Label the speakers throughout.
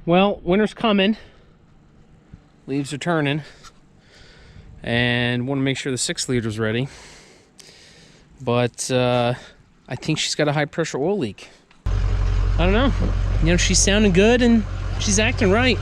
Speaker 1: Well, winter's coming. Leaves are turning. And want to make sure the 6 liter's ready. But I think she's got a high pressure oil leak. I don't know. You know, she's sounding good and she's acting right.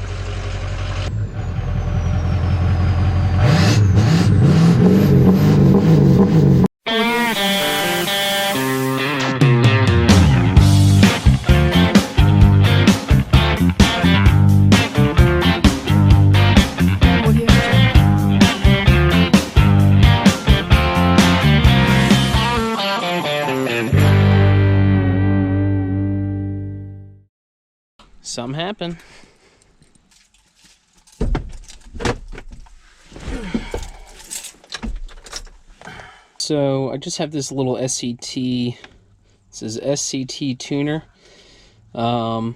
Speaker 1: Something happened. So I just have this little SCT. This is SCT tuner. And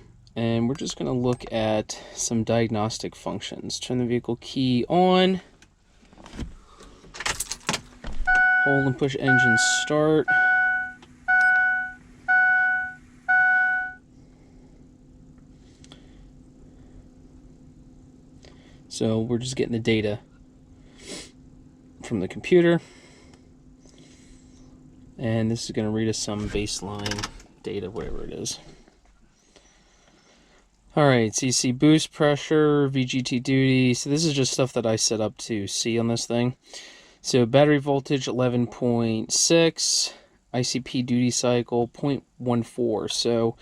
Speaker 1: we're just going to look at some diagnostic functions. Turn the vehicle key on. Hold and push engine start. So we're just getting the data from the computer. And this is going to read us some baseline data, whatever it is. Alright, so you see boost pressure, VGT duty. So this is just stuff that I set up to see on this thing. So battery voltage 11.6, ICP duty cycle 0.14. So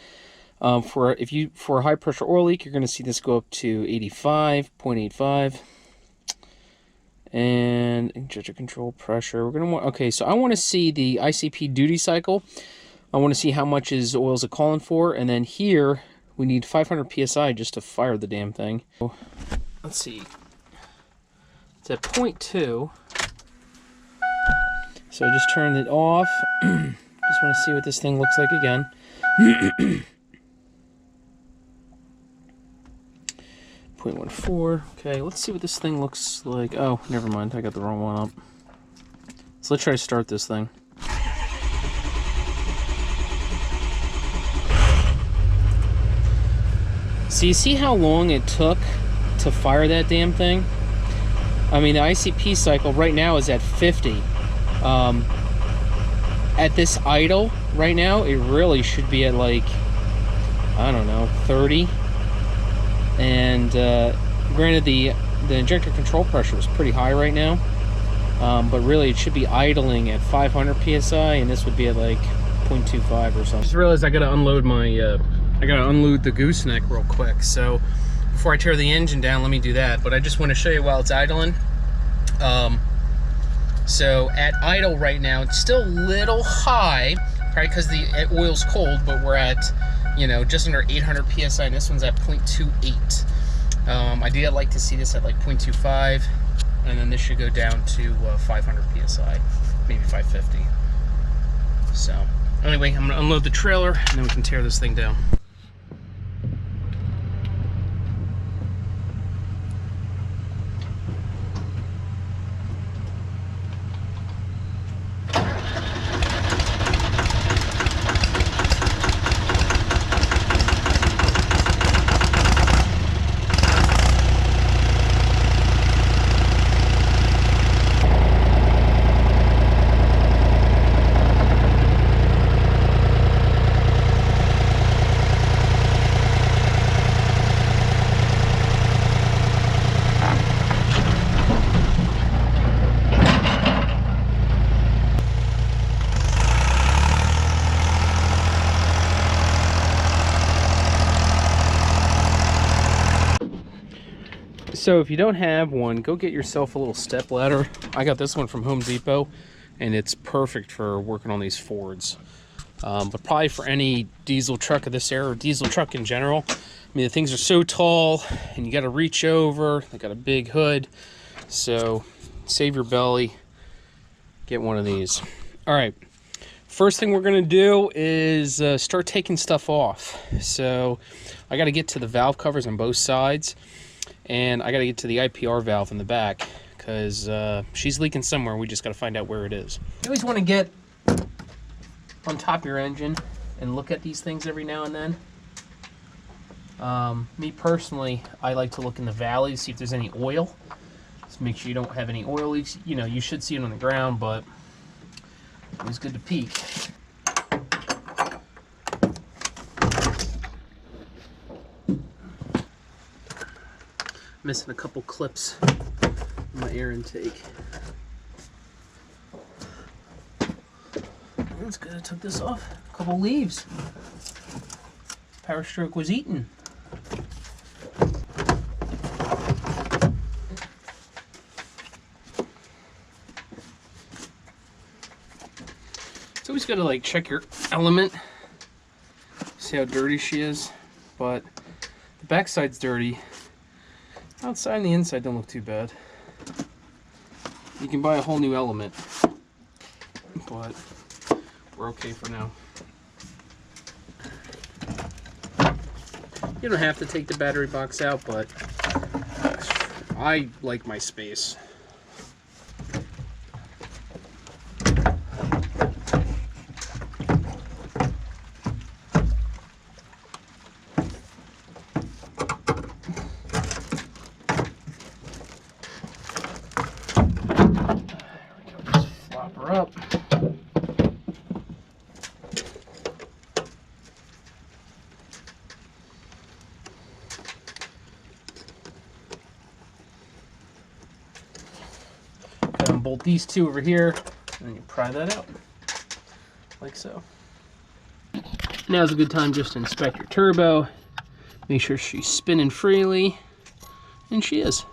Speaker 1: for a high pressure oil leak, you're going to see this go up to 85.85. And injector control pressure. We're going to want, okay, so I want to see the ICP duty cycle. I want to see how much oil is it calling for, and then here we need 500 psi just to fire the damn thing. Let's see. It's at 0.2. So I just turned it off. Just want to see what this thing looks like again. 0.14. Okay, let's see what this thing looks like. Oh, never mind. I got the wrong one up. So let's try to start this thing. So you see how long it took to fire that damn thing? I mean, the ICP cycle right now is at 50. At this idle right now, it really should be at like, I don't know, 30. And granted, the injector control pressure is pretty high right now, but really it should be idling at 500 psi, and this would be at like 0.25 or something. Just realized I gotta unload my the gooseneck real quick. So before I tear the engine down, let me do that. But I just want to show you while it's idling. So at idle right now, it's still a little high, probably because the oil's cold, but we're at, you know, just under 800 psi, and this one's at 0.28. Ideally, I'd like to see this at like 0.25, and then this should go down to 500 psi, maybe 550. So anyway, I'm gonna unload the trailer, and then we can tear this thing down. So if you don't have one, go get yourself a little step ladder. I got this one from Home Depot, and it's perfect for working on these Fords. But probably for any diesel truck of this era, or diesel truck in general. I mean, the things are so tall, and you got to reach over. They got a big hood, so save your belly. Get one of these. All right. First thing we're gonna do is start taking stuff off. So I got to get to the valve covers on both sides. And I got to get to the IPR valve in the back because she's leaking somewhere. We just got to find out where it is. You always want to get on top of your engine and look at these things every now and then. Me personally, I like to look in the valley, see if there's any oil. Just make sure you don't have any oil leaks. You know, you should see it on the ground, but it's good to peek. Missing a couple clips in my air intake. That's good. I took this off. A couple leaves. Powerstroke was eaten. It's always got to like check your element, see how dirty she is, but the backside's dirty. Outside and the inside don't look too bad. You can buy a whole new element, but we're okay for now. You don't have to take the battery box out, but I like my space. Up. Bolt these two over here, and then you pry that out, like so. Now's a good time just to inspect your turbo, make sure she's spinning freely, and she is.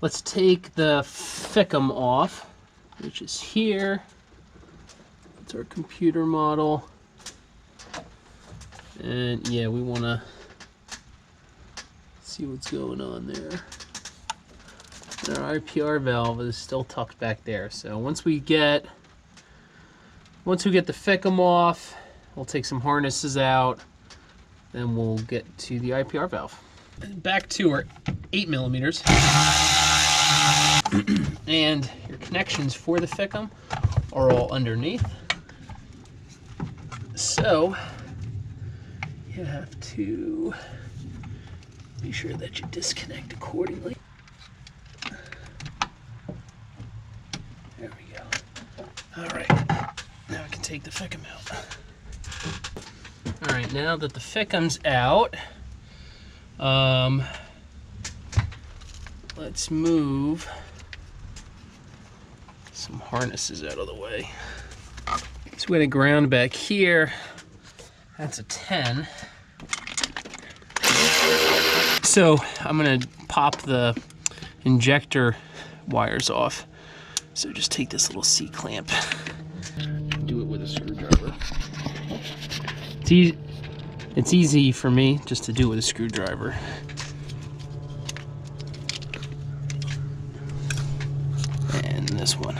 Speaker 1: Let's take the ficum off, which is here. It's our computer model. And yeah, we want to see what's going on there. And our IPR valve is still tucked back there. So once we get the ficum off, we'll take some harnesses out, then we'll get to the IPR valve. Back to our 8mm. And your connections for the ficum are all underneath. So you have to be sure that you disconnect accordingly. There we go. All right, now I can take the ficum out. All right, now that the ficum's out, let's move some harnesses out of the way. So we got a ground back here. That's a 10. So I'm gonna pop the injector wires off. So just take this little C-clamp. Do it with a screwdriver. It's easy for me just to do it with a screwdriver. And this one.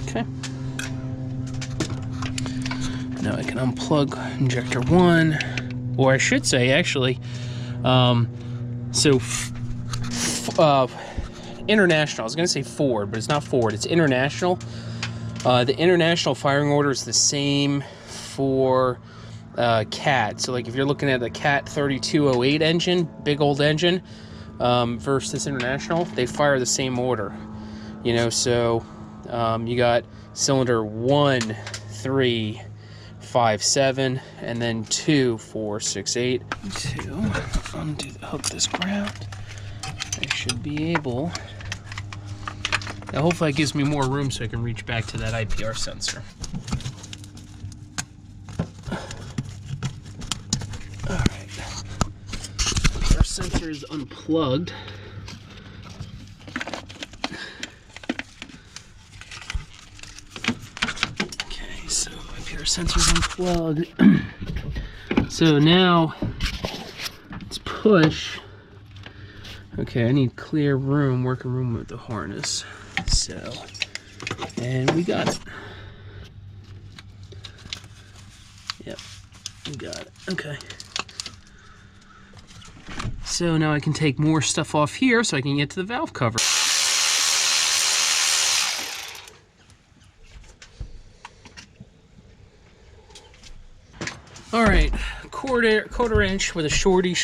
Speaker 1: Okay. Now I can unplug injector 1, or I should say actually, International, I was going to say Ford, but it's not Ford, it's International. The International firing order is the same for Cat. So like if you're looking at the Cat 3208 engine, big old engine, versus this International, they fire the same order. You know, so you got cylinder 1, 3, 5, 7, and then 2, 4, 6, 8. 2, hook this ground. I should be able. Now hopefully that gives me more room so I can reach back to that IPR sensor. Alright. Our sensor is unplugged. Okay, so IPR sensor's unplugged. So now let's push. Okay, I need clear room, working room with the harness. So, and we got it. Yep, we got it. Okay. So now I can take more stuff off here so I can get to the valve cover. right, quarter inch with a shorty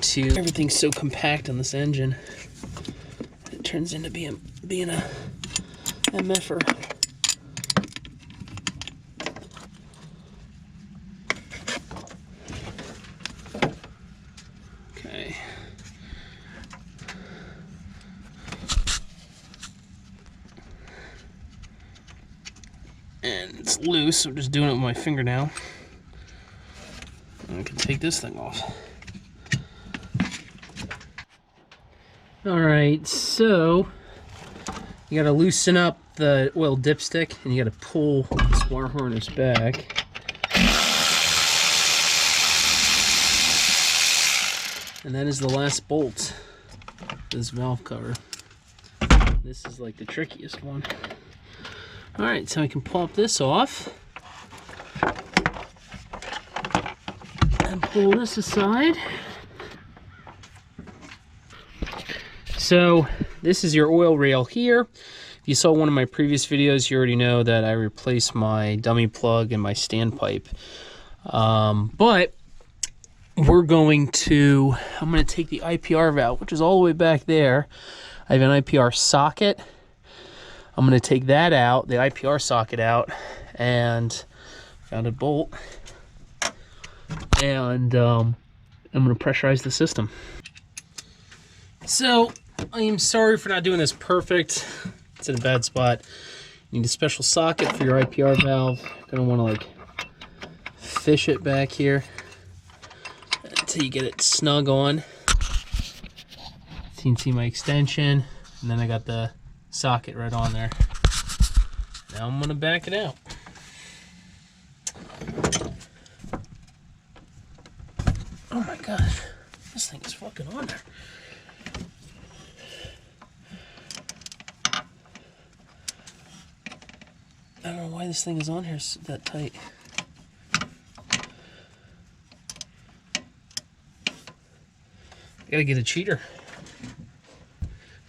Speaker 1: to everything's so compact on this engine. It turns into being a MFer. Okay. And it's loose, so I'm just doing it with my finger now. And I can take this thing off. Alright, so you gotta loosen up the oil dipstick and you gotta pull this wire harness back. And that is the last bolt, this valve cover. This is like the trickiest one. Alright, so I can pop this off and pull this aside. So this is your oil rail here. If you saw one of my previous videos, you already know that I replaced my dummy plug and my standpipe. But I'm going to take the IPR valve, which is all the way back there. I have an IPR socket. I'm going to take that out, the IPR socket out, and found a bolt. And I'm going to pressurize the system. So I am sorry for not doing this perfect. It's in a bad spot. You need a special socket for your IPR valve. You're going to want to like fish it back here until you get it snug on. So you can see my extension, and then I got the socket right on there. Now I'm going to back it out. Oh my gosh, this thing is fucking on there. I don't know why this thing is on here that tight. I gotta get a cheater.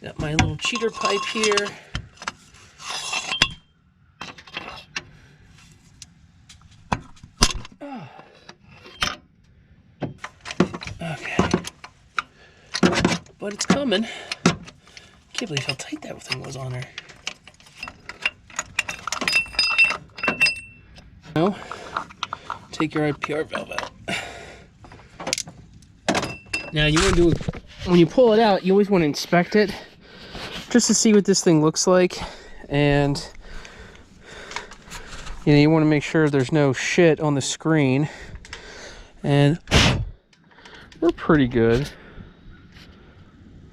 Speaker 1: Got my little cheater pipe here. Okay. But it's coming. Can't believe how tight that thing was on there. Now, take your IPR valve out. Now you want to do, when you pull it out, you always want to inspect it just to see what this thing looks like. And you know, you want to make sure there's no shit on the screen. And we're pretty good.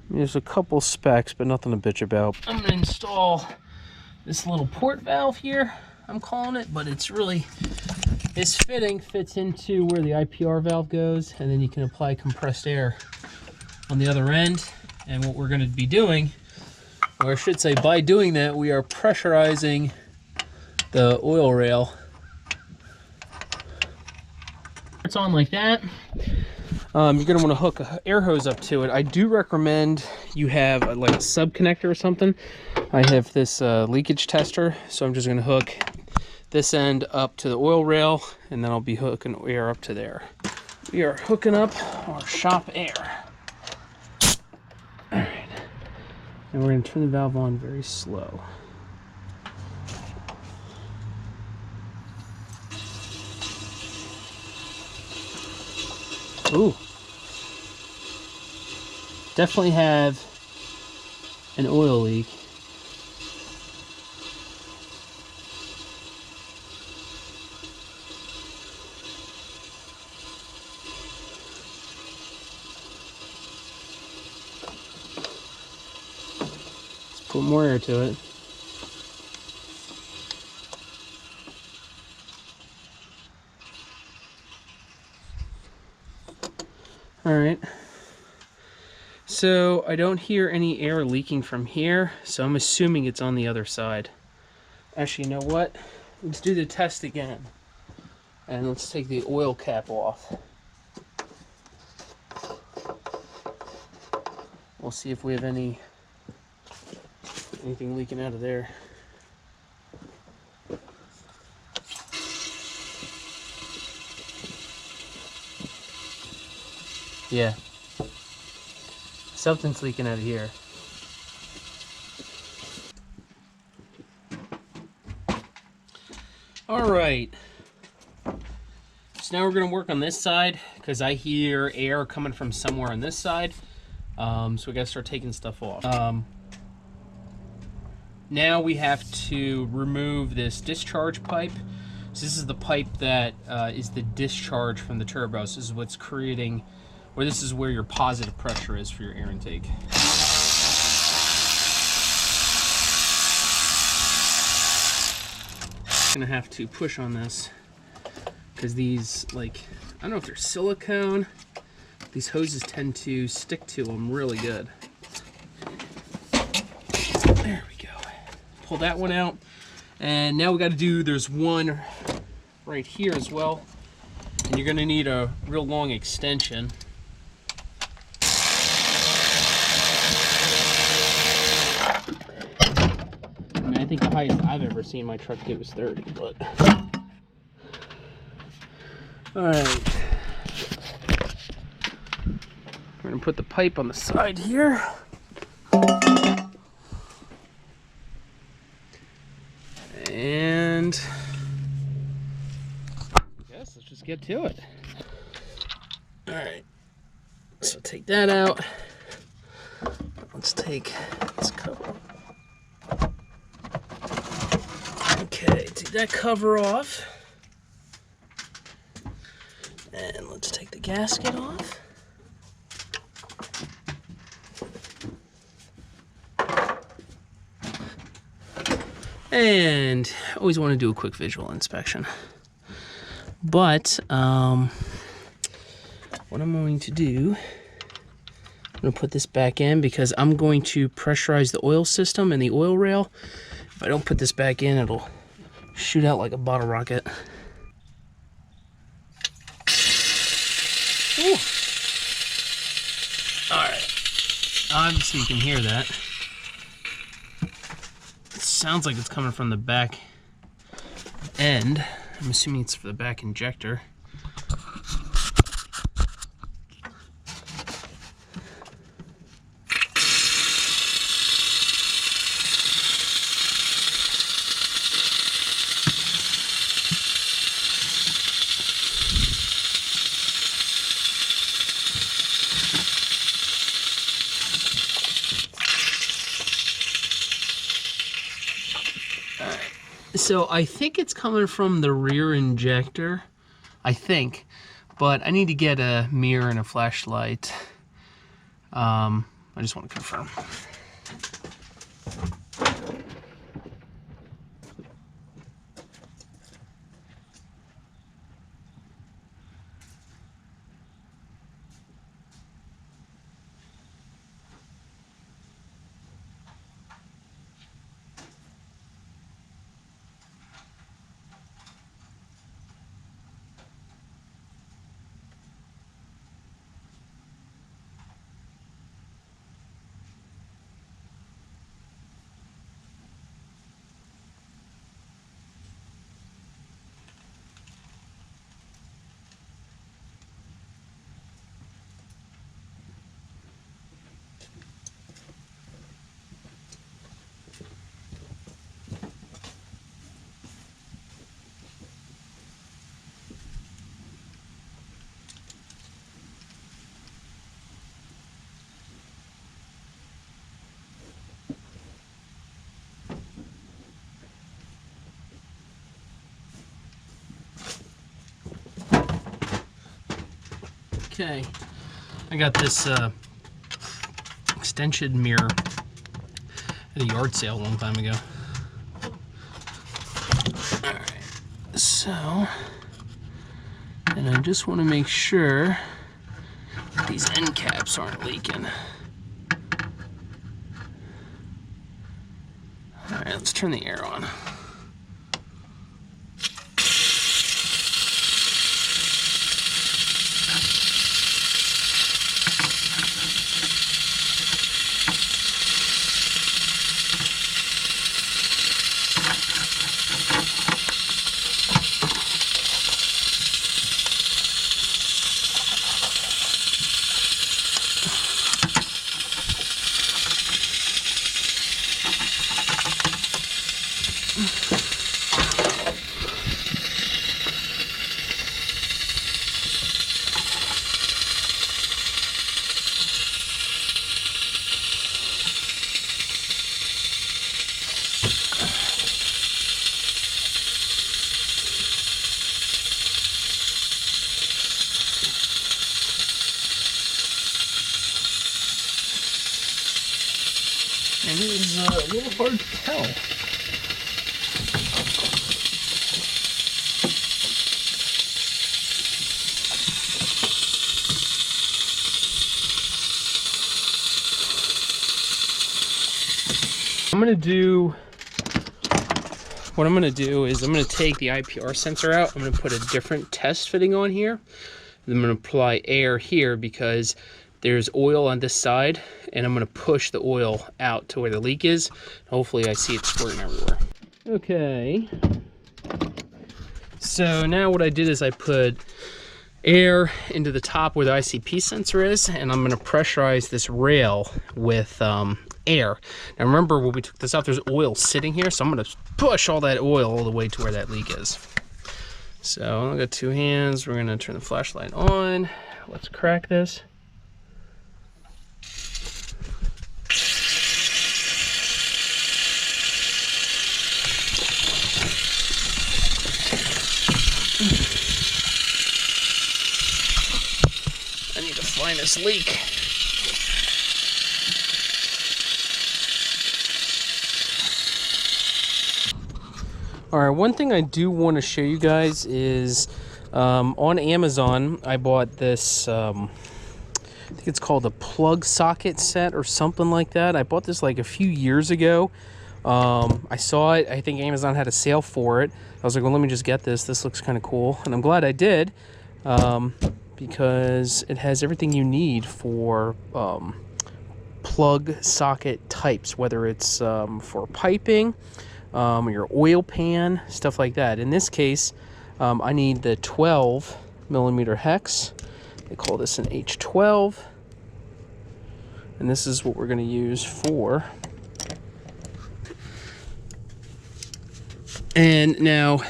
Speaker 1: There's a couple specs, but nothing to bitch about. I'm going to install this little port valve here, I'm calling it, but it's really, this fitting fits into where the IPR valve goes, and then you can apply compressed air on the other end. And what we're going to be doing, or I should say by doing that, we are pressurizing the oil rail. It's on like that. You're going to want to hook an air hose up to it. I do recommend you have like a sub connector or something. I have this leakage tester, so I'm just going to hook this end up to the oil rail, and then I'll be hooking air up to there. We are hooking up our shop air. All right, and we're going to turn the valve on very slow. Ooh. Definitely have an oil leak. Let's put more air to it. All right. So I don't hear any air leaking from here, so I'm assuming it's on the other side. Actually, you know what? Let's do the test again. And let's take the oil cap off. We'll see if we have anything leaking out of there. Yeah. Something's leaking out of here. All right. So now we're going to work on this side because I hear air coming from somewhere on this side. So we got to start taking stuff off. Now we have to remove this discharge pipe. So this is the pipe that is the discharge from the turbo. So this is what's creating, or this is where your positive pressure is for your air intake. I'm gonna have to push on this because these, like, I don't know if they're silicone. These hoses tend to stick to them really good. There we go. Pull that one out. And now we got to do, there's one right here as well. And you're going to need a real long extension. I mean, I think the highest I've ever seen my truck get was 30, but... Alright. We're going to put the pipe on the side here. And I guess let's just get to it. All right, so take that out. Let's take this cover. Okay, take that cover off. And let's take the gasket off. And I always want to do a quick visual inspection. But what I'm going to do, I'm going to put this back in because I'm going to pressurize the oil system and the oil rail. If I don't put this back in, it'll shoot out like a bottle rocket. Ooh. All right. Obviously you can hear that. Sounds like it's coming from the back end. I'm assuming it's for the back injector. So I think it's coming from the rear injector, I think, but I need to get a mirror and a flashlight. I just want to confirm. Okay, I got this extension mirror at a yard sale a long time ago. Alright, so, and I just want to make sure these end caps aren't leaking. Alright, let's turn the air on. And it was a little hard to tell. What I'm gonna do is I'm gonna take the IPR sensor out. I'm gonna put a different test fitting on here. And I'm gonna apply air here because there's oil on this side, and I'm gonna push the oil out to where the leak is. Hopefully I see it squirting everywhere. Okay. So now what I did is I put air into the top where the ICP sensor is, and I'm gonna pressurize this rail with air. Now remember when we took this out, there's oil sitting here, so I'm gonna push all that oil all the way to where that leak is. So I've got two hands. We're gonna turn the flashlight on. Let's crack this. I need to find this leak. All right, one thing I do want to show you guys is on Amazon, I bought this, I think it's called a plug socket set or something like that. I bought this like a few years ago. I saw it, I think Amazon had a sale for it. I was like, well, let me just get this. This looks kind of cool. And I'm glad I did because it has everything you need for plug socket types, whether it's for piping, your oil pan, stuff like that. In this case, I need the 12 millimeter hex. They call this an H12. And this is what we're going to use for. And now,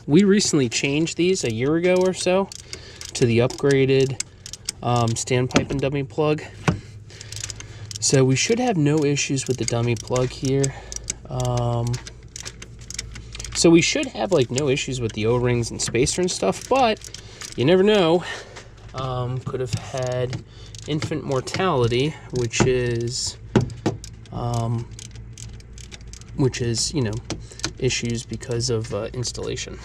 Speaker 1: we recently changed these a year ago or so to the upgraded standpipe and dummy plug. So we should have no issues with the dummy plug here. So we should have like no issues with the O-rings and spacer and stuff, but you never know. Could have had infant mortality, which is, you know, issues because of installation.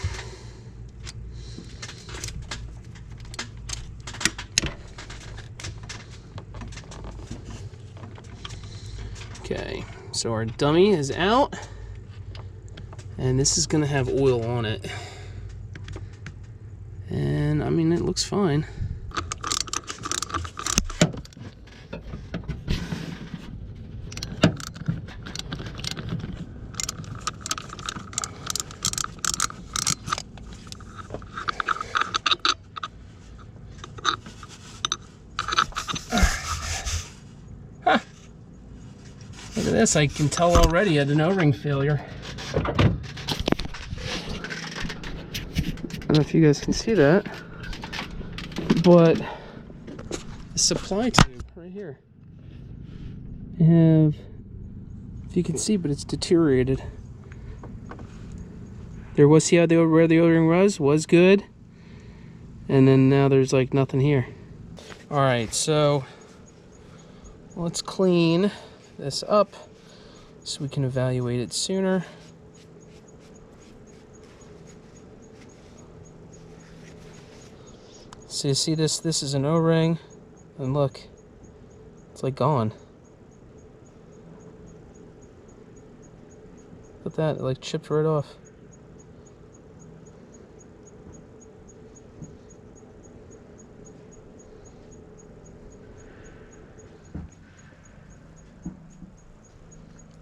Speaker 1: Okay, so our dummy is out. And this is gonna have oil on it. And I mean, it looks fine. Huh. Look at this, I can tell already I had an O-ring failure. I don't know if you guys can see that, but the supply tube right here, I have, if you can see, but it's deteriorated. There was, see how where the O-ring was good, and then now there's like nothing here. All right, so let's clean this up so we can evaluate it sooner. So you see this is an O-ring, and look, it's like gone. Look at that, it like chipped right off.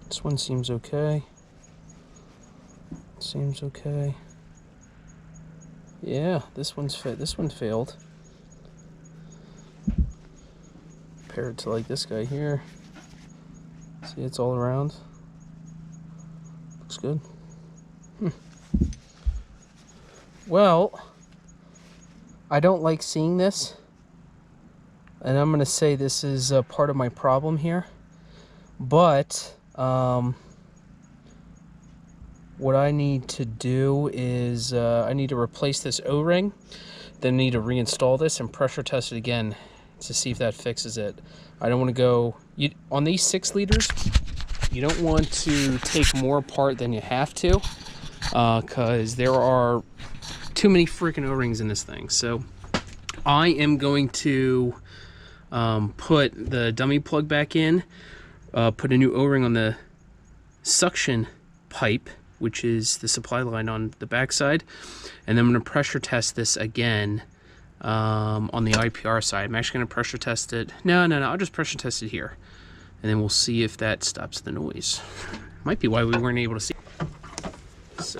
Speaker 1: This one seems okay. Seems okay. Yeah, this one failed. Compared to like this guy here. See, it's all around. Looks good. Well, I don't like seeing this. And I'm gonna say this is part of my problem here. But what I need to do is I need to replace this O-ring, then need to reinstall this and pressure test it again to see if that fixes it. I don't want to go on these 6 liters. You don't want to take more apart than you have to, because there are too many freaking O-rings in this thing. So I am going to put the dummy plug back in, put a new O-ring on the suction pipe, which is the supply line on the backside, and then I'm going to pressure test this again on the IPR side. I'm actually going to pressure test it. No, I'll just pressure test it here, and then we'll see if that stops the noise. Might be why we weren't able to see. So,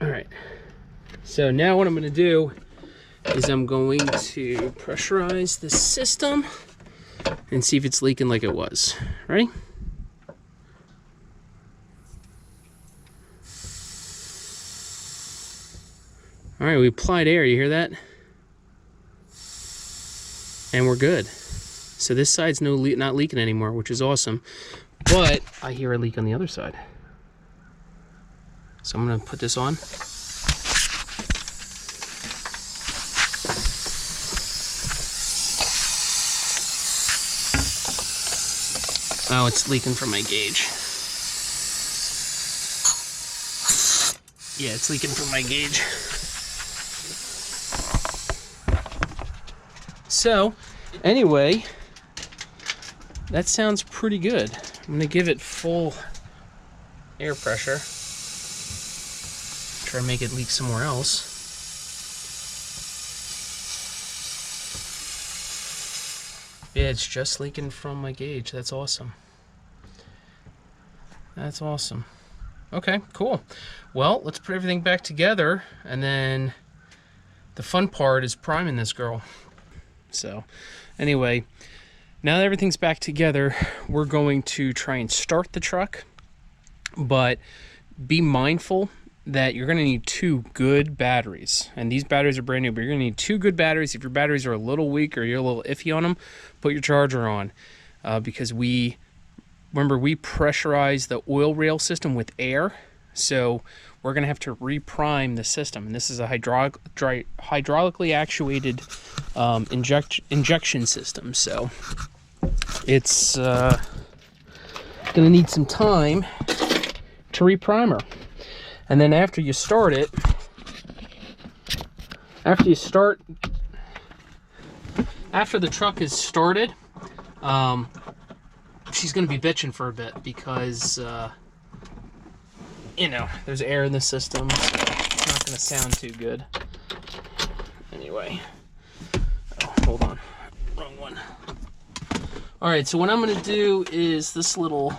Speaker 1: all right. So now what I'm going to do is I'm going to pressurize the system and see if it's leaking like it was. Ready? All right, we applied air, you hear that? And we're good. So this side's not leaking anymore, which is awesome. But I hear a leak on the other side. So I'm gonna put this on. Oh, it's leaking from my gauge. Yeah, it's leaking from my gauge. So, anyway, that sounds pretty good. I'm gonna give it full air pressure. Try to make it leak somewhere else. Yeah, it's just leaking from my gauge. That's awesome. That's awesome. Okay, cool. Well, let's put everything back together, and then the fun part is priming this girl. So, anyway, now that everything's back together, we're going to try and start the truck, but be mindful that you're going to need 2 good batteries, and these batteries are brand new, but you're going to need 2 good batteries. If your batteries are a little weak or you're a little iffy on them, put your charger on, because remember we pressurized the oil rail system with air, so we're going to have to reprime the system, and this is a hydraulically actuated injection system, so it's going to need some time to reprime her. And then after you start it, after the truck is started, she's going to be bitching for a bit because, you know, there's air in the system. It's not going to sound too good. Anyway. Oh, hold on. Wrong one. Alright, so what I'm going to do is this little...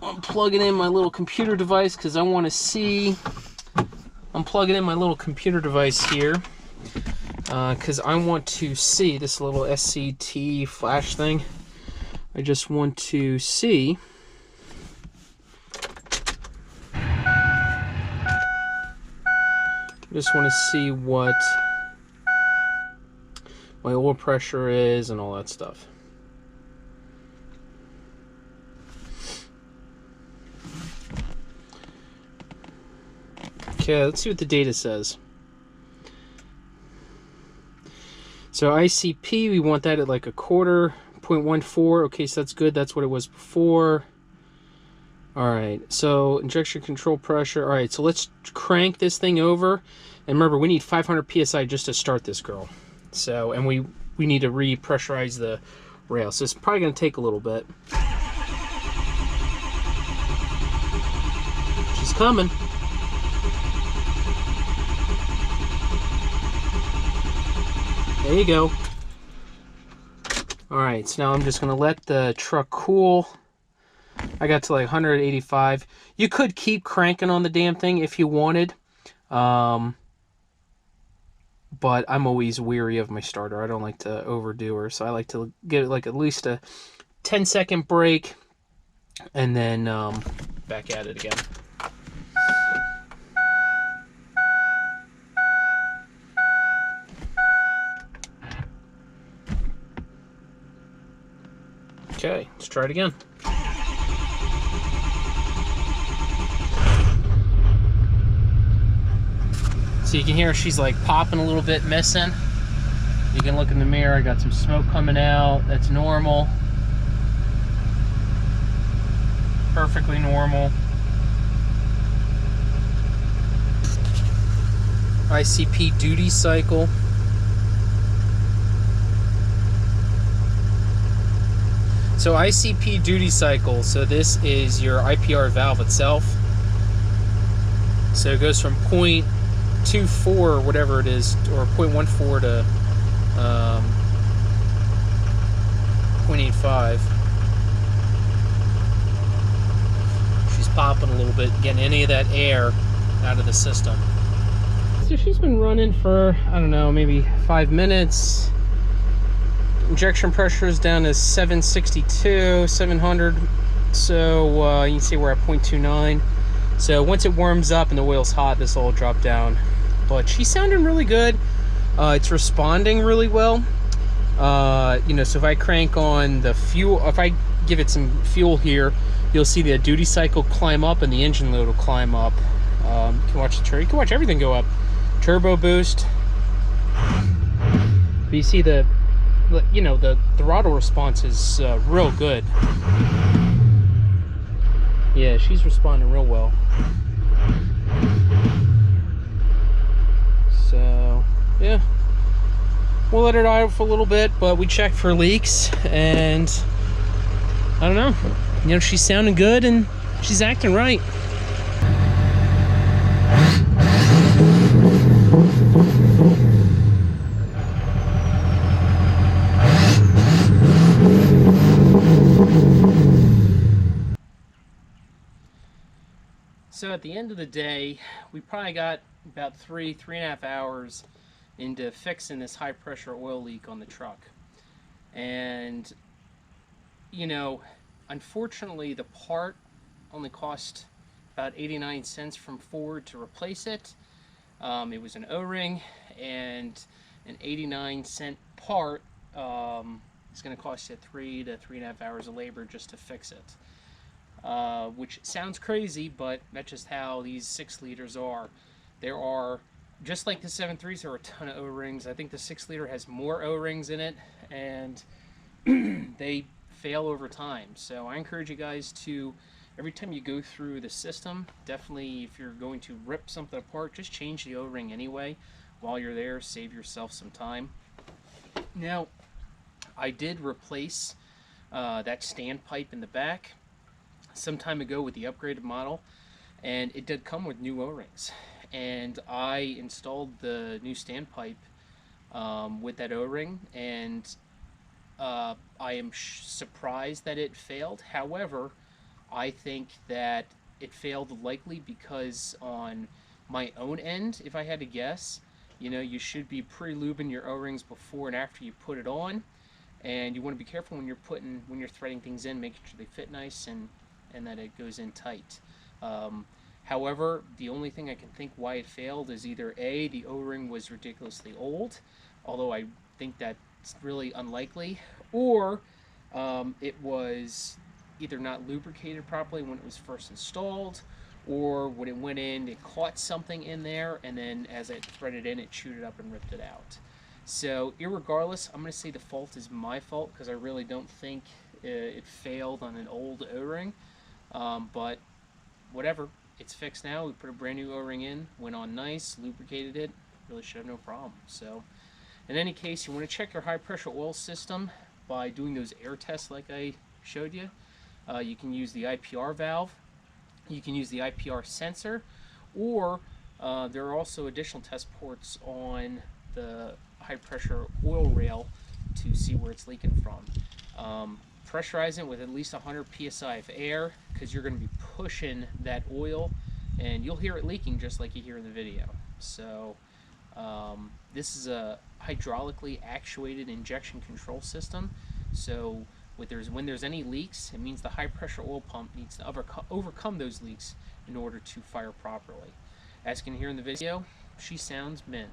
Speaker 1: I'm plugging in my little computer device because I want to see. I'm plugging in my little computer device here because I want to see this little SCT flash thing. I just want to see. Just want to see what my oil pressure is and all that stuff. Okay, let's see what the data says. So ICP, we want that at like 0.14. Okay, so that's good. That's what it was before. All right, so injection control pressure. All right, so let's crank this thing over. And remember, we need 500 PSI just to start this girl. So, and we need to repressurize the rail. So it's probably going to take a little bit. She's coming. There you go. All right, so now I'm just gonna let the truck cool. I got to like 185. You could keep cranking on the damn thing if you wanted, but I'm always weary of my starter. I don't like to overdo her, so I like to get like at least a 10-second break and then back at it again. Okay, let's try it again. So you can hear she's like popping a little bit, missing. You can look in the mirror, I got some smoke coming out, that's normal. Perfectly normal. ICP duty cycle. So ICP duty cycle, so this is your IPR valve itself. So it goes from 0.24 or whatever it is, or 0.14 to 0.85. She's popping a little bit, getting any of that air out of the system. So she's been running for, I don't know, maybe 5 minutes. Injection pressure is down to 762, 700. So you can see we're at 0.29. So once it warms up and the oil's hot, this will all drop down. But she's sounding really good. It's responding really well. You know, so if I crank on the fuel, if I give it some fuel here, you'll see the duty cycle climb up and the engine load will climb up. You can watch the you can watch everything go up. Turbo boost. But you see the, you know, the throttle response is real good. Yeah, she's responding real well. So yeah, we'll let it idle for a little bit, but we checked for leaks, and I don't know, you know, she's sounding good and she's acting right. So at the end of the day, we probably got about 3.5 hours into fixing this high pressure oil leak on the truck. And, you know, unfortunately the part only cost about 89 cents from Ford to replace it. It was an O-ring, and an 89-cent part is going to cost you 3 to 3.5 hours of labor just to fix it. Which sounds crazy, but that's just how these 6 liters are. There are, just like the 7.3s, there are a ton of O-rings. I think the 6 liter has more O-rings in it, and they fail over time. So I encourage you guys to, every time you go through the system, definitely if you're going to rip something apart, just change the O-ring anyway. While you're there, save yourself some time. Now, I did replace that standpipe in the back some time ago with the upgraded model, and it did come with new O-rings, and I installed the new standpipe with that O-ring, and I am surprised that it failed. However, I think that it failed likely because on my own end, if I had to guess, you know, you should be pre-lubing your O-rings before and after you put it on, and you want to be careful when you're threading things in, making sure they fit nice and that it goes in tight. However, the only thing I can think why it failed is either A, the O-ring was ridiculously old, although I think that's really unlikely, or it was either not lubricated properly when it was first installed, or when it went in, it caught something in there, and then as it threaded in, it chewed it up and ripped it out. So irregardless, I'm going to say the fault is my fault, because I really don't think it failed on an old O-ring. But whatever, it's fixed now. We put a brand new O-ring in, went on nice, lubricated it, really should have no problem. So in any case, you want to check your high pressure oil system by doing those air tests like I showed you. You can use the IPR valve, you can use the IPR sensor, or there are also additional test ports on the high pressure oil rail to see where it's leaking from. Pressurize it with at least 100 psi of air, because you're going to be pushing that oil and you'll hear it leaking just like you hear in the video. So this is a hydraulically actuated injection control system, so when there's any leaks, it means the high pressure oil pump needs to overcome those leaks in order to fire properly. As you can hear in the video, she sounds mint.